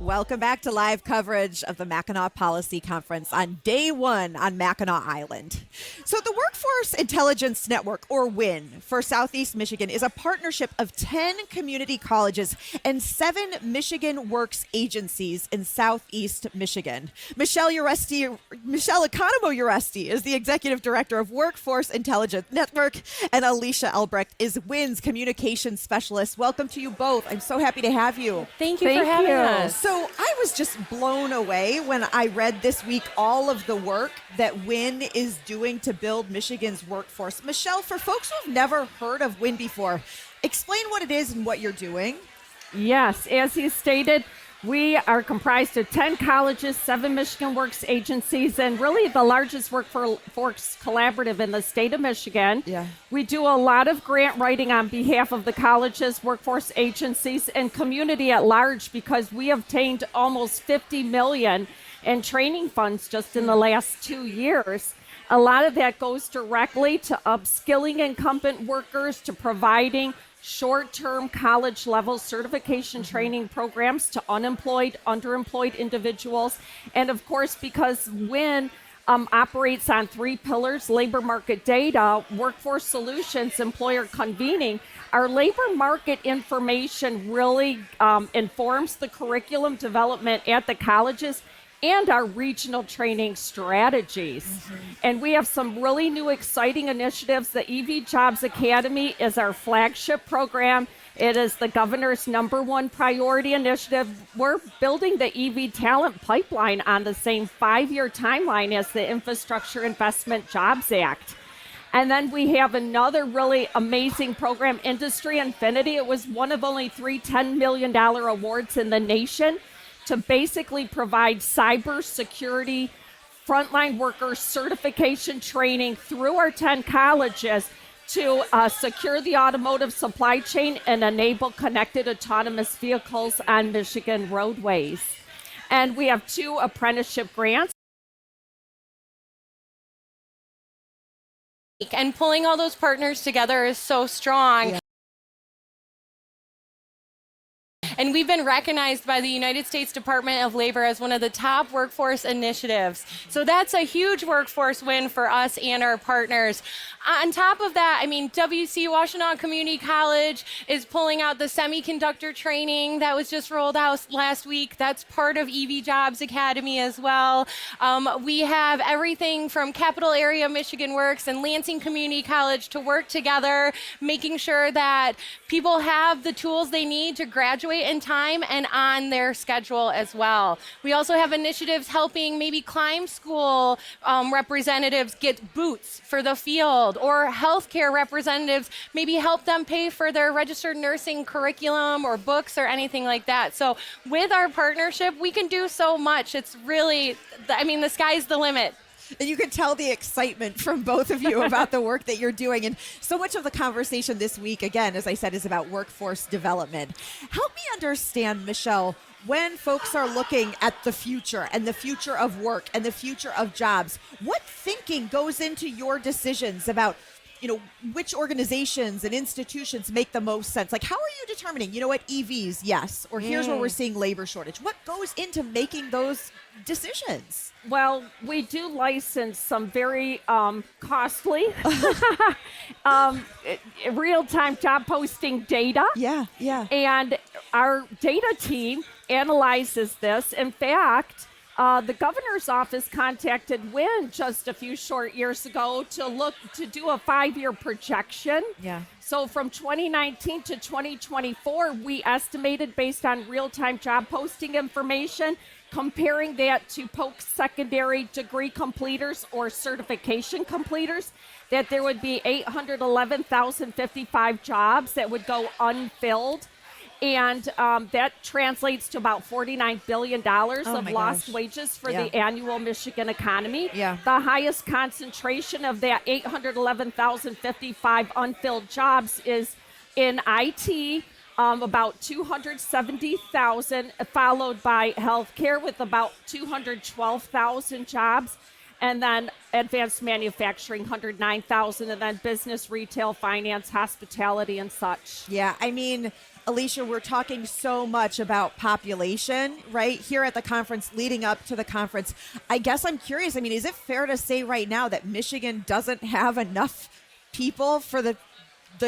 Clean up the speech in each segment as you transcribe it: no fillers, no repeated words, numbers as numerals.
Welcome back to live coverage of the Mackinac Policy Conference on day one on Mackinac Island. So the Workforce Intelligence Network, or WIN, for Southeast Michigan is a partnership of 10 community colleges and 7 Michigan Works agencies in Southeast Michigan. Michele Economou Ureste is the Executive Director of Workforce Intelligence Network, and Alysha Albrecht is WIN's Communications Specialist. Welcome to you both. I'm so happy to have you. Thank you for having us. So I was just blown away when I read this week all of the work that WIN is doing to build Michigan's workforce. Michele, for folks who've never heard of WIN before, explain what it is and what you're doing. Yes, as you stated, we are comprised of 10 colleges, 7 Michigan Works agencies, and really the largest workforce collaborative in the state of Michigan. Yeah. We do a lot of grant writing on behalf of the colleges, workforce agencies, and community at large because we obtained almost $50 million in training funds just in the last 2 years. A lot of that goes directly to upskilling incumbent workers, to providing short-term college-level certification training programs to unemployed, underemployed individuals. And of course, because WIN operates on 3 pillars: labor market data, workforce solutions, employer convening, our labor market information really informs the curriculum development at the colleges and our regional training strategies. And we have some really new exciting initiatives. The EV Jobs Academy is our flagship program. It is the governor's #1 priority initiative. We're building the EV talent pipeline on the same 5-year timeline as the Infrastructure Investment Jobs Act. And then we have another really amazing program, Industry Infinity. It was one of only 3 $10 million awards in the nation to basically provide cybersecurity frontline workers certification training through our 10 colleges to secure the automotive supply chain and enable connected autonomous vehicles on Michigan roadways. And we have 2 apprenticeship grants. And pulling all those partners together is so strong. Yeah. And we've been recognized by the United States Department of Labor as one of the top workforce initiatives. So that's a huge workforce win for us and our partners. On top of that, WC Washtenaw Community College is pulling out the semiconductor training that was just rolled out last week. That's part of EV Jobs Academy as well. We have everything from Capital Area Michigan Works and Lansing Community College to work together, making sure that people have the tools they need to graduate in time and on their schedule as well. We also have initiatives helping maybe climb school representatives get boots for the field, or healthcare representatives maybe help them pay for their registered nursing curriculum or books or anything like that. So with our partnership, we can do so much. It's really, the sky's the limit. And you can tell the excitement from both of you about the work that you're doing. And so much of the conversation this week, again, as I said, is about workforce development. Help me understand, Michele, when folks are looking at the future and the future of work and the future of jobs, what thinking goes into your decisions about, which organizations and institutions make the most sense? Like, how are you determining, EVs, yes, or here's where we're seeing labor shortage? What goes into making those decisions? Well, we do license some very costly real-time job posting data. Yeah. And our data team analyzes this. In fact, the governor's office contacted WIN just a few short years ago to do a 5-year projection. Yeah. So from 2019 to 2024, we estimated, based on real-time job posting information, comparing that to post-secondary degree completers or certification completers, that there would be 811,055 jobs that would go unfilled. And that translates to about $49 billion of lost wages for the annual Michigan economy. Yeah. The highest concentration of that 811,055 unfilled jobs is in IT, about 270,000, followed by healthcare with about 212,000 jobs. And then advanced manufacturing, 109,000, and then business, retail, finance, hospitality, and such. Yeah, Alysha, we're talking so much about population, right, here at the conference, leading up to the conference. I guess I'm curious. I mean, is it fair to say right now that Michigan doesn't have enough people for the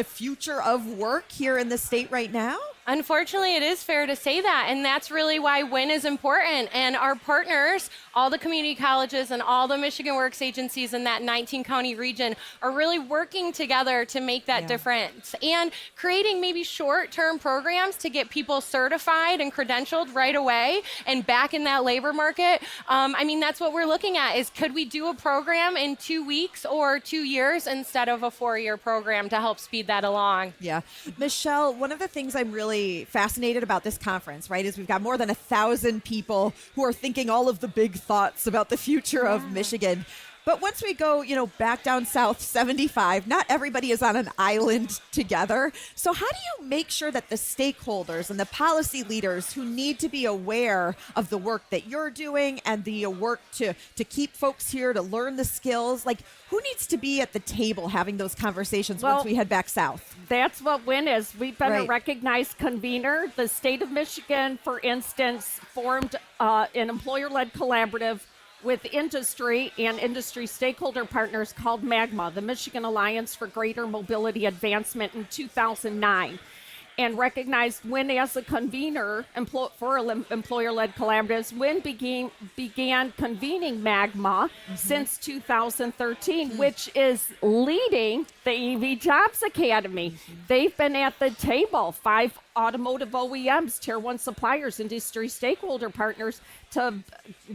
future of work here in the state right now? Unfortunately, it is fair to say that, and that's really why WIN is important. And our partners, all the community colleges and all the Michigan Works agencies in that 19-county region are really working together to make that difference and creating maybe short-term programs to get people certified and credentialed right away and back in that labor market. I mean, that's what we're looking at is could we do a program in 2 weeks or 2 years instead of a 4-year program to help speed that along? Yeah. Michele, one of the things I'm really fascinated about this conference, right, is we've got more than 1,000 people who are thinking all of the big thoughts about the future of Michigan. But once we go, back down south 75, not everybody is on an island together. So how do you make sure that the stakeholders and the policy leaders who need to be aware of the work that you're doing and the work to keep folks here to learn the skills, like who needs to be at the table having those conversations once we head back south? That's what WIN is. We've been a recognized convener. The state of Michigan, for instance, formed an employer-led collaborative with industry and industry stakeholder partners called MAGMA, the Michigan Alliance for Greater Mobility Advancement, in 2009, and recognized WIN as a convener for employer-led collaboratives. WIN began convening MAGMA since 2013, which is leading the EV Jobs Academy. They've been at the table, 5 automotive OEMs, tier 1 suppliers, industry stakeholder partners, to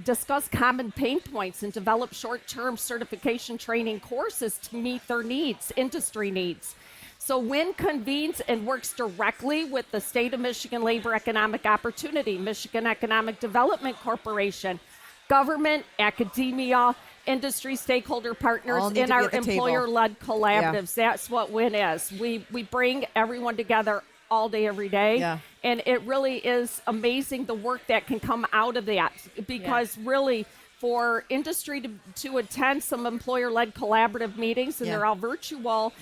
discuss common pain points and develop short-term certification training courses to meet their needs, industry needs. So WIN convenes and works directly with the State of Michigan Labor Economic Opportunity, Michigan Economic Development Corporation, government, academia, industry stakeholder partners in our employer-led collaboratives. That's what WIN is. We bring everyone together all day, every day. And it really is amazing the work that can come out of that, because really for industry to attend some employer-led collaborative meetings, and they're all virtual,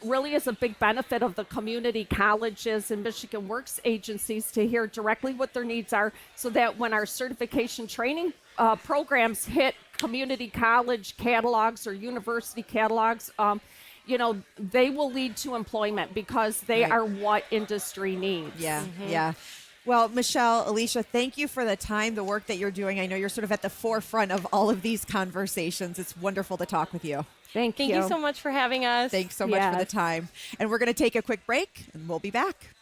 really is a big benefit of the community colleges and Michigan Works agencies to hear directly what their needs are, so that when our certification training programs hit community college catalogs or university catalogs, they will lead to employment because they are what industry needs. Well, Michele, Alysha, thank you for the time, the work that you're doing. I know you're sort of at the forefront of all of these conversations. It's wonderful to talk with you. Thank you. Thank you so much for having us. Thanks so much for the time. And we're going to take a quick break, and we'll be back.